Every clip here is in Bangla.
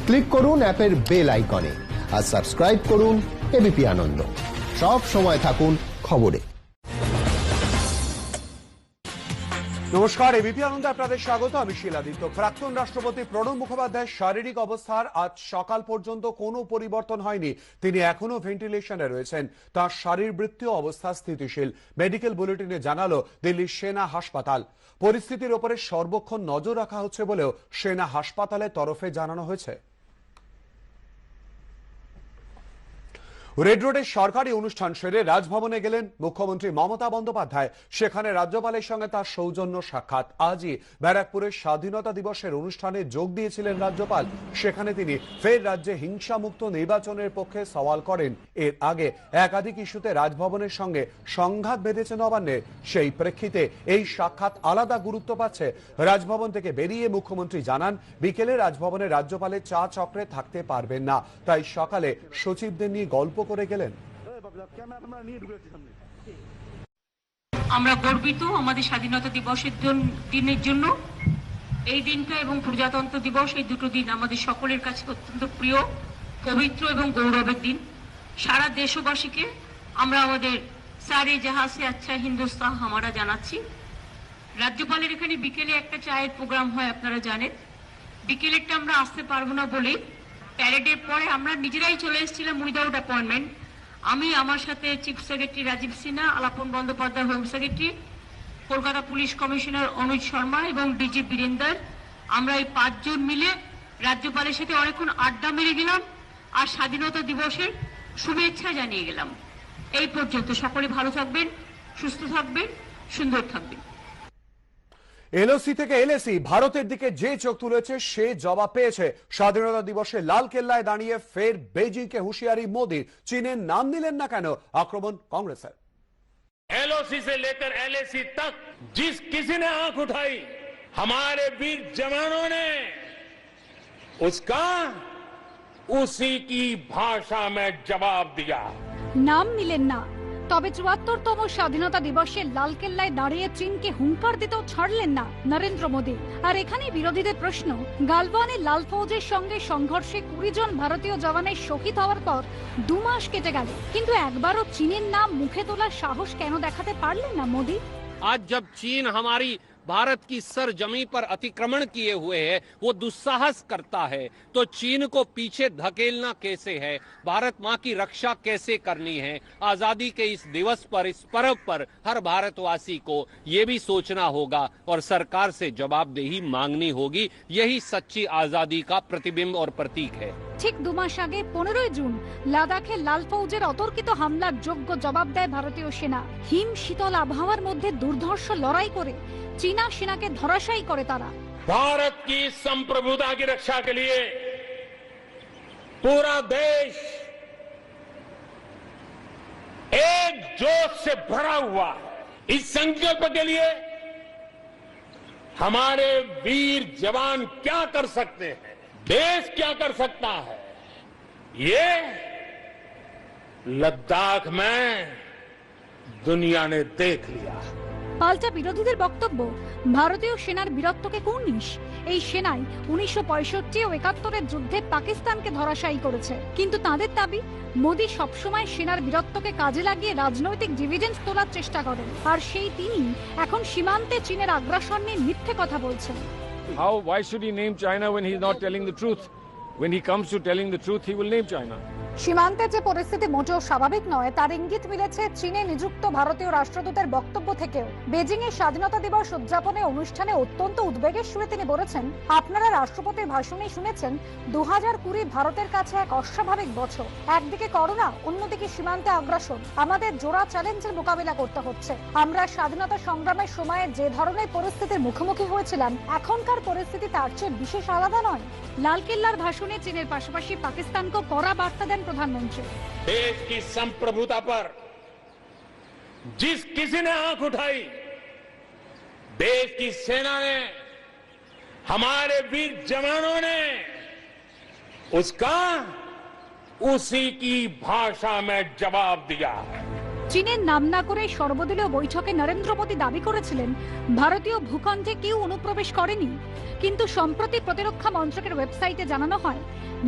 ক্লিক করুন অ্যাপের বেল আইকনে আর সাবস্ক্রাইব করুন এবিপি আনন্দ। সব সময় থাকুন খবরে। নমস্কার, এবিপি আনন্দে আপনাদের স্বাগত। আমি শিলাদিত্য। প্রাক্তন রাষ্ট্রপতি প্রণব মুখোপাধ্যায়ের শারীরিক অবস্থার আজ সকাল পর্যন্ত কোনো পরিবর্তন হয়নি। তিনি এখনো ভেন্টিলেশনে রয়েছেন। তার শারীরবৃত্তীয় অবস্থা স্থিতিশীল। মেডিকেল বুলেটিনে জানালো দিল্লির সেনা হাসপাতাল। পরিস্থিতির ওপরে সর্বক্ষণ নজর রাখা হচ্ছে বলেও সেনা হাসপাতালের তরফে জানানো হয়েছে। রেড রোডের সরকারি অনুষ্ঠান সেরে রাজভবনে গেলেন মুখ্যমন্ত্রী মমতা বন্দ্যোপাধ্যায়। সেখানে রাজ্যপালের সঙ্গে তার সৌজন্য সাক্ষাৎ। আজই ব্যারাকপুরের স্বাধীনতা দিবসের অনুষ্ঠানে যোগ দিয়েছিলেন রাজ্যপাল। সেখানে তিনি ফের রাজ্যে হিংসামুক্ত নির্বাচনের পক্ষে সওয়াল করেন। এর আগে একাধিক ইস্যুতে রাজভবনের সঙ্গে সংঘাত বেঁধেছে নবান্নের। সেই প্রেক্ষিতে এই সাক্ষাৎ আলাদা গুরুত্ব পাচ্ছে। রাজভবন থেকে বেরিয়ে মুখ্যমন্ত্রী জানান, বিকেলে রাজভবনে রাজ্যপালের চা চক্রে থাকতে পারবেন না, তাই সকালে সচিবদের নিয়ে গল্প করে গেলেন। আমরা গর্বিত আমাদের স্বাধীনতা দিবসের দিনের জন্য। এই দিনটা এবং প্রজাতন্ত্র দিবস, এই দুটো দিন আমাদের সকলের কাছে অত্যন্ত প্রিয়, পবিত্র এবং গৌরবের দিন। সারা দেশবাসীকে আমরা আমাদের সারে জাহাঁ সে আচ্ছা হিন্দুস্তান হামারা জানাচ্ছি। রাজ্যপালের এখানে বিকেলে একটা চায়ের প্রোগ্রাম হয়, আপনারা জানেন। বিকেলেরটা আমরা আসতে পারবো না বলে প্যারেডের পরে আমরা নিজেরাই চলে এসেছিলাম উইদাউট অ্যাপয়েন্টমেন্ট। আমি, আমার সাথে chief secretary Rajiv Sinha, Alapan Bandyopadhyay home secretary, Kolkata police commissioner Anuj Sharma এবং ডিজি বীরেন্দর, আমরা এই 5 জন মিলে রাজ্যপালের সাথে অনেকক্ষণ আড্ডা মেরে গেলাম আর স্বাধীনতা দিবসের শুভেচ্ছা জানিয়ে গেলাম। এই পর্যন্ত। সকলে ভালো থাকবেন, সুস্থ থাকবেন, সুন্দর থাকবেন। এলওসি থেকে এলএসি ভারতের দিকে যে চোখ তুলেছে সে জবাব পেয়েছে। স্বাধীনতা দিবসে লাল কেল্লায় দাঁড়িয়ে ফের বেজিংকে হুঁশিয়ারি মোদীর। চীনের নাম নিলেন না কেন? আক্রমণ কংগ্রেসের। एलओसी से लेकर एलएसी तक जिस किसी ने आंख उठाई, हमारे वीर जवानों ने उसका उसी की भाषा में जवाब दिया। নাম নিলেন না, তবে ৭৪তম স্বাধীনতা দিবসে লালকেল্লায় দাঁড়িয়ে চীনকে হুঙ্কার দিতেও ছাড়লেন না নরেন্দ্র মোদী। আর এখানে বিরোধীদের প্রশ্ন, গালওয়ানে লাল ফৌজের সঙ্গে সংঘর্ষে 20 জন ভারতীয় জওয়ানের শহীদ হওয়ার পর 2 মাস কেটে গেল, কিন্তু একবারও চীনের নাম মুখে তোলার সাহস কেন দেখাতে পারলেন না মোদী? आज जब चीन हमारी भारत की सरजमी पर अतिक्रमण किए हुए है, वो दुस्साहस करता है, तो चीन को पीछे धकेलना कैसे है, भारत माँ की रक्षा कैसे करनी है। आजादी के इस दिवस पर, इस पर्व पर हर भारतवासी को ये भी सोचना होगा और सरकार से जवाबदेही मांगनी होगी। यही सच्ची आजादी का प्रतिबिंब और प्रतीक है। ঠিক 2 মাস আগে 15 জুন লাদাখে লাল ফৌজের অতর্কিত হামলার যোগ্য জবাব দেয় ভারতীয় সেনা। হিম শীতল আবহাওয়ার মধ্যে দুর্ধর্ষ লড়াই করে চীনা সেনাকে ধরাশায়ী করে তারা। भारत की संप्रभुता की रक्षा के लिए पूरा देश एक जोश से भरा हुआ है। इस संकल्प के लिए हमारे वीर जवान क्या कर सकते हैं, देश क्या कर सकता है, ये लद्दाख में दुनिया ने देख लिया। পাল্টা বিরোধীদের বক্তব্য, ভারতীয় সেনার বীরত্বকে কুর্নিশ। এই সেনাই 1965 ও 71-এর যুদ্ধে পাকিস্তানকে ধরাশায়ী করেছে। কিন্তু তাদের দাবি, মোদী সবসময় সেনার বীরত্বকে কাজে লাগিয়ে রাজনৈতিক ডিভিডেন্ড তোলার চেষ্টা করেন। আর সেই তিনি এখন সীমান্তে চীনের আগ্রাসন নিয়ে মিথ্যে কথা বলছেন। Why should he name China when he's not telling the truth? When he comes to telling the truth, he will name China. সীমান্তে যে পরিস্থিতি মোটেও স্বাভাবিক নয় তার ইঙ্গিত মিলেছে চীনে নিযুক্ত ভারতীয় রাষ্ট্রদূতের বক্তব্য থেকেও। বেজিং এর স্বাধীনতা দিবস উদযাপনে অনুষ্ঠানে অত্যন্ত উদ্বেগের সুরে তিনি বলেছেন, আপনারা রাষ্ট্রপতির ভাষণে শুনেছেন 2020 ভারতের কাছে এক অস্বাভাবিক বছর। একদিকে করোনা, অন্যদিকে সীমান্তে আগ্রাসন। আমাদের জোড়া চ্যালেঞ্জের মোকাবিলা করতে হচ্ছে। আমরা স্বাধীনতা সংগ্রামের সময়ে যে ধরনের পরিস্থিতির মুখোমুখি হয়েছিলাম, এখনকার পরিস্থিতি তার চেয়ে বিশেষ আলাদা নয়। লালকেল্লার ভাষণে চীনের পাশাপাশি পাকিস্তানকে কড়া বার্তা দেন प्रधानमंत्री। देश की संप्रभुता पर जिस किसी ने आंख उठाई, देश की सेना ने, हमारे वीर जवानों ने उसका उसी की भाषा में जवाब दिया। চীনের নাম না করে সর্বদলীয় বৈঠকে নরেন্দ্র মোদী দাবি করেছিলেন ভারতীয় ভূখণ্ডে কেউ অনুপ্রবেশ করেনি, কিন্তু সম্প্রতি প্রতিরক্ষা মন্ত্রকের ওয়েবসাইটে জানানো হয়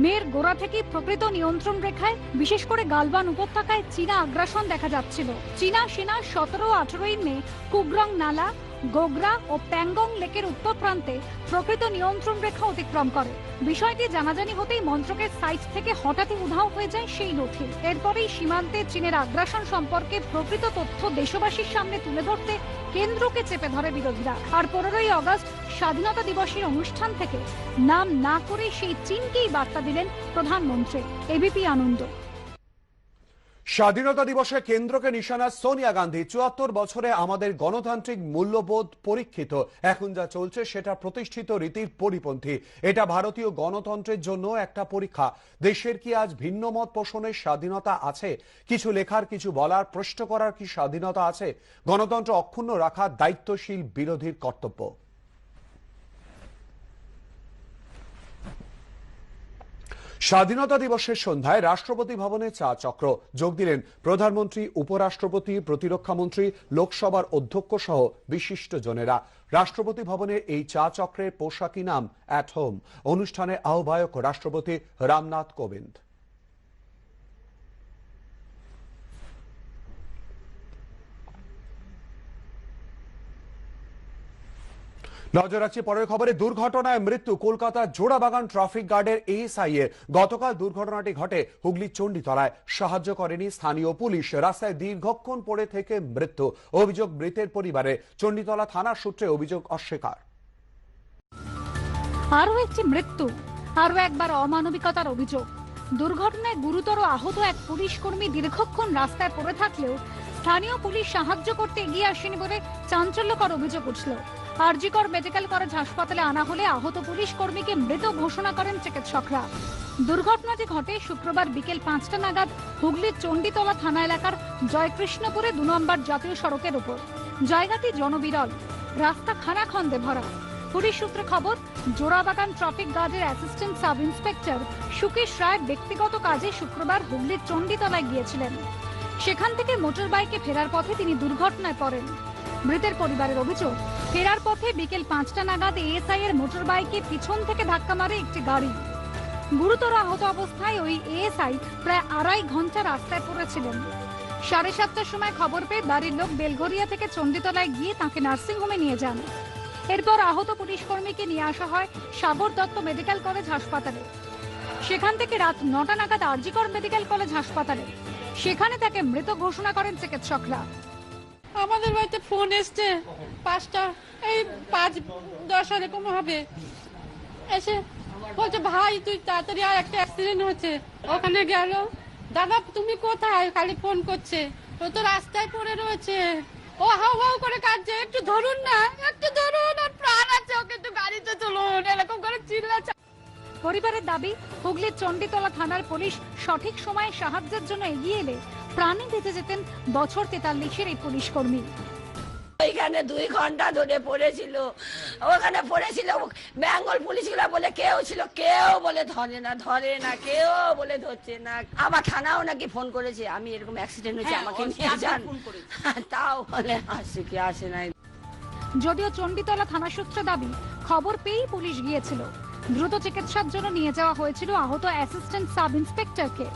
মের গোড়া থেকে প্রকৃত নিয়ন্ত্রণ রেখায় বিশেষ করে গালওয়ান উপত্যকায় চীনা আগ্রাসন দেখা যাচ্ছিল। চীনা সেনা 17 ও 18 মে কুগ্রং নালা, গোগরা ও প্যাংগং লেকের উত্তর প্রান্তে প্রকৃত নিয়ন্ত্রণ রেখা অতিক্রম করে। বিষয়টি জানাজানি হতেই মন্ত্রকের সাইট থেকে হঠাৎই উধাও হয়ে যায় সেই নথি। এরপরেই সীমান্তে চীনের আগ্রাসন সম্পর্কে প্রকৃত তথ্য দেশবাসীর সামনে তুলে ধরতে কেন্দ্রকে চেপে ধরে বিরোধীরা। আর 15ই আগস্ট স্বাধীনতা দিবসের অনুষ্ঠান থেকে নাম না করে সেই চীনকেই বার্তা দিলেন প্রধানমন্ত্রী। এবিপি আনন্দ। স্বাধীনতা দিবসে কেন্দ্রকে নিশানা সোনিয়া গান্ধী। 74 বছরে আমাদের গণতান্ত্রিক মূল্যবোধ পরীক্ষিত। এখন যা চলছে সেটা প্রতিষ্ঠিত রীতির পরিপন্থী। এটা ভারতীয় গণতন্ত্রের জন্য একটা পরীক্ষা। দেশের কি আজ ভিন্ন মত পোষণের স্বাধীনতা আছে? কিছু লেখার, কিছু বলার, প্রশ্ন করার কি স্বাধীনতা আছে? গণতন্ত্র অক্ষুণ্ণ রাখা দায়িত্বশীল বিরোধীর কর্তব্য। স্বাধীনতা দিবসের সন্ধ্যায় রাষ্ট্রপতি ভবনে চা চক্র। যোগ দিলেন প্রধানমন্ত্রী, উপরাষ্ট্রপতি, প্রতিরক্ষা মন্ত্রী, লোকসভার অধ্যক্ষ সহ বিশিষ্ট জনেরা। রাষ্ট্রপতি ভবনের এই চা চক্রের পোশাকি নাম অ্যাট হোম। অনুষ্ঠানে আহ্বায়ক রাষ্ট্রপতি রামনাথ কোবিন্দ। নজর রাখছি পরের খবরে। দুর্ঘটনায় মৃত্যু কলকাতার জোড়াবাগান ট্রাফিক গার্ডের এএসআই এর। গতকাল দুর্ঘটনাটি ঘটে হুগলির চণ্ডীতলায়। সাহায্য করেনি স্থানীয় পুলিশ। রাস্তায় দীর্ঘক্ষণ পড়ে থেকে মৃত্যু। অভিযোগ মৃতের পরিবারে। চণ্ডীতলা থানার সূত্রে অভিযোগ অস্বীকার। আরও একটি মৃত্যু, আরও একবার অমানবিকতার অভিযোগ। দুর্ঘটনায় গুরুতর আহত এক পুলিশ কর্মী দীর্ঘক্ষণ রাস্তায় পড়ে থাকলেও স্থানীয় পুলিশ সাহায্য করতে এগিয়ে আসেনি বলে চাঞ্চল্যকর অভিযোগ উঠল। আরজিকর মেডিকেল কলেজ হাসপাতালে আনা হলে আহত পুলিশ কর্মীকে মৃত ঘোষণা করেন চিকিৎসকরা। দুর্ঘটনাটি ঘটে শুক্রবার বিকেল 5টা নাগাদ হুগলির চণ্ডীতলা থানা এলাকার জয়কৃষ্ণপুরে 2 নম্বর জাতীয় সড়কের উপর। জায়গাটি জনবিরল, রাস্তা খানাখন্দে ভরা। পুলিশ সূত্রে খবর, জোড়াবাগান ট্রাফিক গার্ডের অ্যাসিস্ট্যান্ট সাব ইন্সপেক্টর সুকেশ রায় ব্যক্তিগত কাজে শুক্রবার হুগলির চণ্ডীতলায় গিয়েছিলেন। সেখান থেকে মোটর বাইকে ফেরার পথে তিনি দুর্ঘটনায় পড়েন। মৃতের পরিবারের অভিযোগ, ফেরার পথে বিকেল 5টা নাগাদ এএসআই এর মোটর বাইকে পিছন থেকে ধাক্কা মারে একটি গাড়ি। গুরুতর আহত অবস্থায় ওই এএসআই প্রায় 2.5 ঘন্টা রাস্তায় পড়েছিলেন। 7:30টার সময় খবর পেয়ে বাড়ির লোক বেলঘরিয়া থেকে চণ্ডীতলায় গিয়ে তাকে নার্সিংহোমে নিয়ে যান। এরপর আহত পুলিশ কর্মীকে নিয়ে আসা হয় সাগর দত্ত মেডিকেল কলেজ হাসপাতালে। সেখান থেকে রাত 9টা নাগাদ আরজিকর মেডিকেল কলেজ হাসপাতালে। সেখানে তাকে মৃত ঘোষণা করেন চিকিৎসকরা। আমাদের বাড়িতে ফোন এসছে 5টা, এই 5:10 এরকম হবে। এসে বলছে, ভাই তুই তাড়াতাড়ি, আর একটা অ্যাক্সিডেন্ট হচ্ছে। ওখানে গেল, দাদা তুমি কোথায়? খালি ফোন করছে, ও তো রাস্তায় পড়ে রয়েছে। ও হাউ হাউ করে কাঁদছে, একটু ধরুন না, একটু ধরুন, আর প্রাণ আছে, ওকে একটু গাড়িতে তুলুন, এরকম করে চিল্লাচ্ছে। পরিবারের দাবি, হুগলির চণ্ডীতলা থানার পুলিশ সঠিক সময়ে সাহায্যের জন্য এগিয়ে এলে প্রাণে বেঁচে যেতেন বছর 43-এর এই পুলিশ কর্মী। ওইখানে 2 ঘন্টা ধরে পড়েছিল, ওখানে পড়েছিল। বেঙ্গল পুলিশগুলা বলে কেউ ছিল, কেউ বলে ধরে না, কেউ বলে ধরছে না। আমার থানাও নাকি ফোন করেছে, আমি এরকম অ্যাক্সিডেন্ট হয়েছে, আমাকে নিয়ে যান, তাও বলে আসে নাই। যদিও চণ্ডীতলা থানা সূত্রে দাবি, খবর পেয়েই পুলিশ গিয়েছিল। দ্রুত চিকিৎসার জন্য নিয়ে যাওয়া হয়েছিল আহত অ্যাসিস্ট্যান্ট সাব ইন্সপেক্টরকে।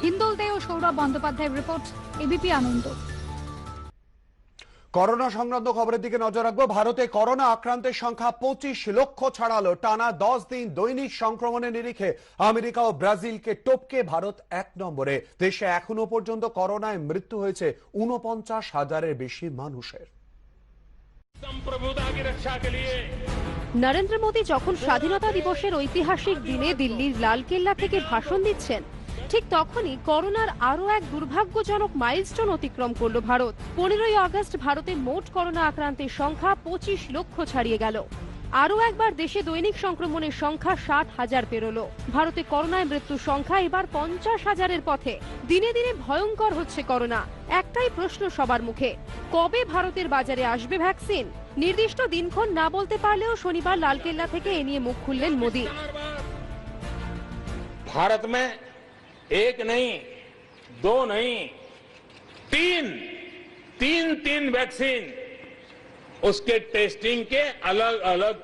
হিন্দুল দে ও সৌরভ বন্দ্যোপাধ্যায়ের রিপোর্ট, এবিপি আনন্দ। করোনা সংক্রান্ত খবরের দিকে নজর রাখবো। ভারতে করোনা আক্রান্তের সংখ্যা 25 লক্ষ ছাড়ালো। টানা 10 দিন দৈনিক সংক্রমণের নিরিখে আমেরিকা ও ব্রাজিলকে টপকে ভারত 1 নম্বরে। দেশে এখনো পর্যন্ত করোনায় মৃত্যু হয়েছে 49,000-এর বেশি মানুষের। নরেন্দ্র মোদী যখন স্বাধীনতা দিবসের ঐতিহাসিক দিনে দিল্লির লালকেল্লা থেকে ভাষণ দিচ্ছেন, ঠিক তখনই করোনার আরো এক দুর্ভাগ্যজনক মাইলস্টোন অতিক্রম করল ভারত। 15ই আগস্ট ভারতে মোট করোনা আক্রান্তের সংখ্যা 25 লক্ষ ছাড়িয়ে গেল। আরো একবার দেশে দৈনিক সংক্রমণের সংখ্যা 60,000 পেরোলো। ভারতে করোনায় মৃত্যুর সংখ্যা এবার 50,000-এর পথে। দিনে দিনে ভয়ঙ্কর হচ্ছে করোনা। একটাই প্রশ্ন সবার মুখে, কবে ভারতের বাজারে আসবে ভ্যাকসিন? নির্দিষ্ট দিনক্ষণ না বলতে পারলেও শনিবার লালকেল্লা থেকে এ নিয়ে মুখ খুললেন মোদী। भारत में 1 नहीं, 2 नहीं, तीन वैक्सीन उसके टेस्टिंग के अलग अलग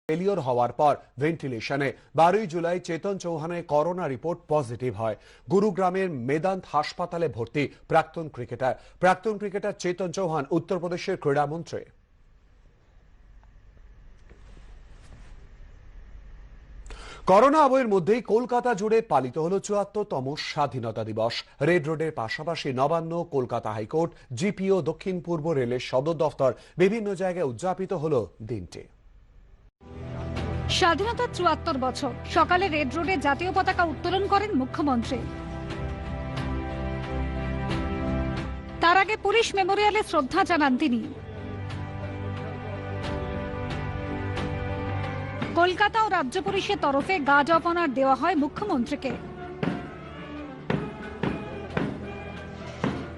ফেলিওর হওয়ার পর ভেন্টিলেশনে 12 জুলাই চেতন চৌহানের করোনা রিপোর্ট পজিটিভ হয়। গুরুগ্রামের মেদান্ত হাসপাতালে ভর্তি প্রাক্তন ক্রিকেটার চেতন চৌহান উত্তরপ্রদেশের ক্রীড়ামন্ত্রী। করোনা আবহের মধ্যেই কলকাতা জুড়ে পালিত হল ৭৪তম স্বাধীনতা দিবস। রেড রোডের পাশাপাশি নবান্ন, কলকাতা হাইকোর্ট, জিপিও, দক্ষিণ পূর্ব রেলের সদর দফতর বিভিন্ন জায়গায় উদযাপিত হল দিনটি। স্বাধীনতার ৭৪ বছর সকালে রেড রোডে জাতীয় পতাকা উত্তোলন করেন মুখ্যমন্ত্রী। তার আগে পুলিশ মেমোরিয়ালে শ্রদ্ধা জানান তিনি। কলকাতা ও রাজ্য পুলিশের তরফে গার্ড অফ অনার দেওয়া হয় মুখ্যমন্ত্রীকে।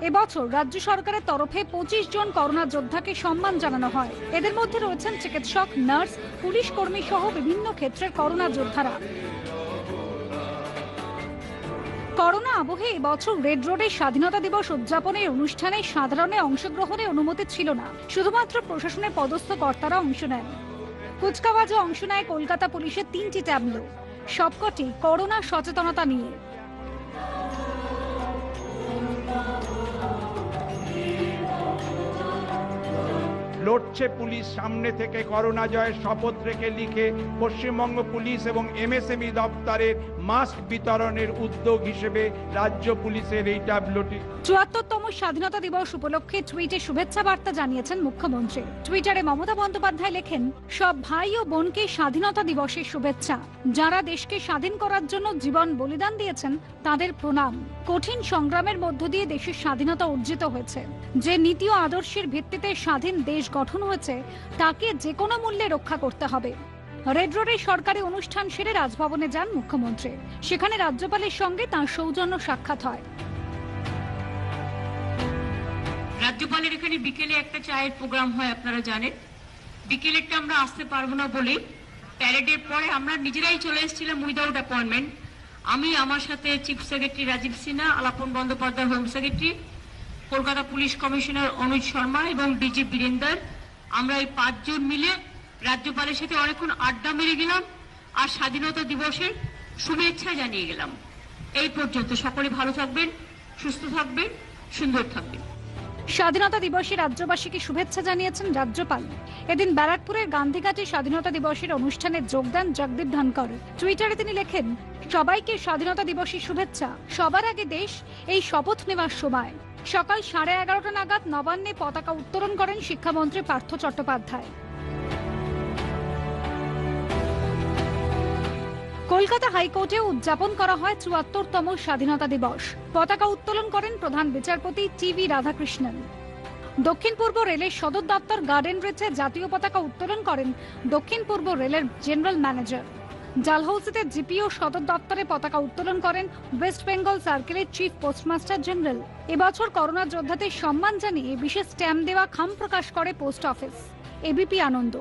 এবছর রাজ্য সরকারের তরফে 25 জন করোনা যোদ্ধাকে সম্মান জানানো হয়। এদের মধ্যে রয়েছেন চিকিৎসক, নার্স, পুলিশ কর্মী সহ বিভিন্ন ক্ষেত্রের করোনা যোদ্ধারা। করোনা আবহে এবছর রেড রোডে স্বাধীনতা দিবস উদযাপনের অনুষ্ঠানে সাধারণে অংশগ্রহণের অনুমতি ছিল না, শুধুমাত্র প্রশাসনের পদস্থ কর্তারা অংশ নেন। কুচকাওয়াজে অংশ নেয় কলকাতা পুলিশের 3টি ট্যাবলো, সবকটি করোনা সচেতনতা নিয়ে। লড়ছে পুলিশ সামনে থেকে করোনা জয়ের শপথ রেখে লিখে পশ্চিমবঙ্গ পুলিশ এবং এমএসএমই দপ্তরের মাস্ক বিতরণের উদ্যোগ হিসেবে রাজ্য পুলিশের এই ট্যাবলোটি। ৭৪তম স্বাধীনতা দিবস উপলক্ষে টুইটে শুভেচ্ছা বার্তা জানিয়েছেন মুখ্যমন্ত্রী। টুইটারে মমতা বন্দ্যোপাধ্যায় লেখেন, সব ভাই ও বোনকে স্বাধীনতা দিবসের শুভেচ্ছা। যারা দেশকে স্বাধীন করার জন্য জীবন বলিদান দিয়েছেন তাদের প্রণাম। কঠিন সংগ্রামের মধ্য দিয়ে দেশের স্বাধীনতা অর্জিত হয়েছে। যে নীতি ও আদর্শের ভিত্তিতে স্বাধীন দেশ গঠন হয়েছে তাকে যে কোনো মূল্যে রক্ষা করতে হবে। রেড রোডে সরকারি অনুষ্ঠান সেরে রাজভবনে যান মুখ্যমন্ত্রী। সেখানে রাজ্যপালের সঙ্গে তাঁর সৌজন্য সাক্ষাৎ হয়। রাজ্যপালের এখানে বিকেলে একটা চায়ের প্রোগ্রাম হয়, আপনারা জানেন। বিকেলেরটা আমরা আসতে পারবো না বলে প্যারেডের পরে আমরা নিজেরাই চলে এসেছিলাম উইদাউট অ্যাপয়েন্টমেন্ট। আমি, আমার সাথে chief secretary Rajiv Sinha, Alapan Bandyopadhyay home secretary, Kolkata police commissioner Anuj Sharma এবং ডিজি বীরেন্দর, আমরা এই 5 জন মিলে রাজ্যপালের সাথে অনেকক্ষণ আড্ডা মেরে গেলাম আর স্বাধীনতা দিবসের শুভেচ্ছা জানিয়ে গেলাম। এই পর্যন্ত। সকলে ভালো থাকবেন, সুস্থ থাকবেন, সুন্দর থাকবেন। স্বাধীনতা দিবসে রাজ্যবাসীকে শুভেচ্ছা জানিয়েছেন রাজ্যপাল। এদিন ব্যারাকপুরের গান্ধীঘাটে স্বাধীনতা দিবসের অনুষ্ঠানে যোগ দেন জগদীপ ধনকর। টুইটারে তিনি লেখেন, সবাইকে স্বাধীনতা দিবসের শুভেচ্ছা। সবার আগে দেশ এই শপথ নেওয়ার সময়। সকাল 11:30 নাগাদ নবান্নে পতাকা উত্তোলন করেন শিক্ষামন্ত্রী পার্থ চট্টোপাধ্যায়। কলকাতা হাইকোর্টেও উদযাপন করা হয় ৭৪তম স্বাধীনতা দিবস। পতাকা উত্তোলন করেন প্রধান বিচারপতি টিভি রাধাকৃষ্ণন। দক্ষিণ পূর্ব রেলের সদর দপ্তর গার্ডেন ব্রিজে জাতীয় পতাকা উত্তোলন করেন দক্ষিণ পূর্ব রেলের জেনারেল ম্যানেজার। ডালহৌসিতে জিপিও সদর দপ্তরে পতাকা উত্তোলন করেন ওয়েস্ট বেঙ্গল সার্কেলের চিফ পোস্টমাস্টার জেনারেল। এবছর করোনা যোদ্ধাদের সম্মান জানিয়ে বিশেষ স্ট্যাম্প দেওয়া খাম প্রকাশ করে পোস্ট অফিস। এবিপি আনন্দ।